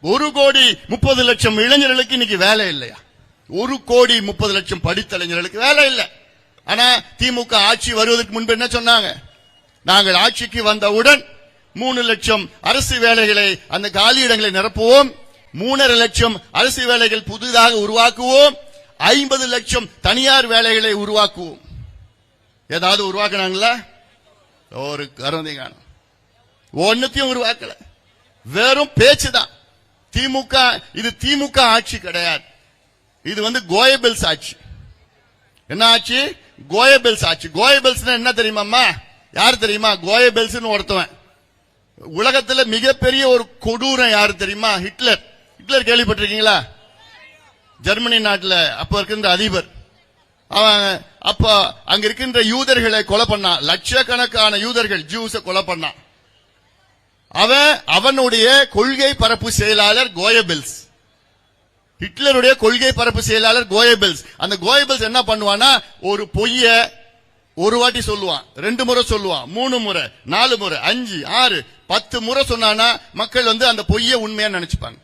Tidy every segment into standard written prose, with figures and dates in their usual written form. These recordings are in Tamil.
1,30,00,000 இளைஞர்களுக்கு இன்னைக்கு வேலை இல்லையா? 1,30,00,000 படித்த இளைஞர்களுக்கு வேலை இல்லை. ஆனா திமுக ஆட்சி வருவதற்கு முன்பு என்ன சொன்னாங்க? நாங்கள் ஆட்சிக்கு வந்தவுடன் 3 லட்சம் அரசு வேலைகளை, அந்த காலியிடங்களை நிரப்புவோம், 3.5 லட்சம் அரசு வேலைகள் புதிதாக உருவாக்குவோம், 50 லட்சம் தனியார் வேலைகளை உருவாக்குவோம். ஏதாவது உருவாக்குனாங்களா? ஒரு கருந்தை காணும். ஒன்னுத்தையும் உருவாக்கல. வெறும் பேச்சுதான். திமுக இது திமுக ஆட்சி கிடையாது. இது கோயபிள்ஸ் ஆட்சி. என்ன ஆட்சி? கோயபிள்ஸ் ஆட்சி. கோயபிள்ஸ் என்ன தெரியுமா? யார் தெரியுமா? கோயபிள்ஸ் ஒருத்தவன் உலகத்துல மிகப்பெரிய ஒரு கொடூரம் யாரு தெரியுமா? ஹிட்லர். ஹிட்லர் கேள்விப்பட்டிருக்கீங்களா? ஜெர்மனி நாட்டில் அப்ப இருக்கின்ற அதிபர். அவன் அப்ப அங்க இருக்கின்ற யூதர்களை கொலை பண்ணான். லட்சக்கணக்கான யூதர்கள், ஜூஸை கொலை பண்ணான். அவனுடைய கொள்கை பரப்பு செயலாளர் கோயபிள்ஸ். ஹிட்லருடைய கொள்கை பரப்பு செயலாளர் கோயபிள்ஸ். அந்த கோயபிள்ஸ் என்ன பண்ணுவானா, ஒரு பொய்ய ஒரு வாட்டி சொல்லுவான், 2 முறை சொல்லுவான், 3 முறை, 4 முறை, 5, 6, 10 முறை சொன்னானா மக்கள் அந்த பொய்ய உண்மையா நினைச்சுப்பாங்க.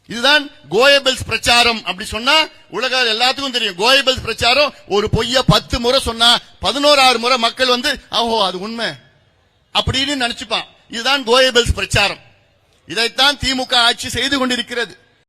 இதுதான் கோயபிள்ஸ் பிரச்சாரம். அப்படி சொன்னா உலக எல்லாத்துக்கும் தெரியும். கோயபிள்ஸ் பிரச்சாரம் ஒரு பொய்ய 10 முறை சொன்னா 11ஆவது முறை மக்கள் ஓஹோ அது உண்மை அப்படின்னு நினைச்சுப்பான். இதுதான் கோயபிள்ஸ் பிரச்சாரம். இதைத்தான் திமுக ஆட்சி செய்து கொண்டிருக்கிறது.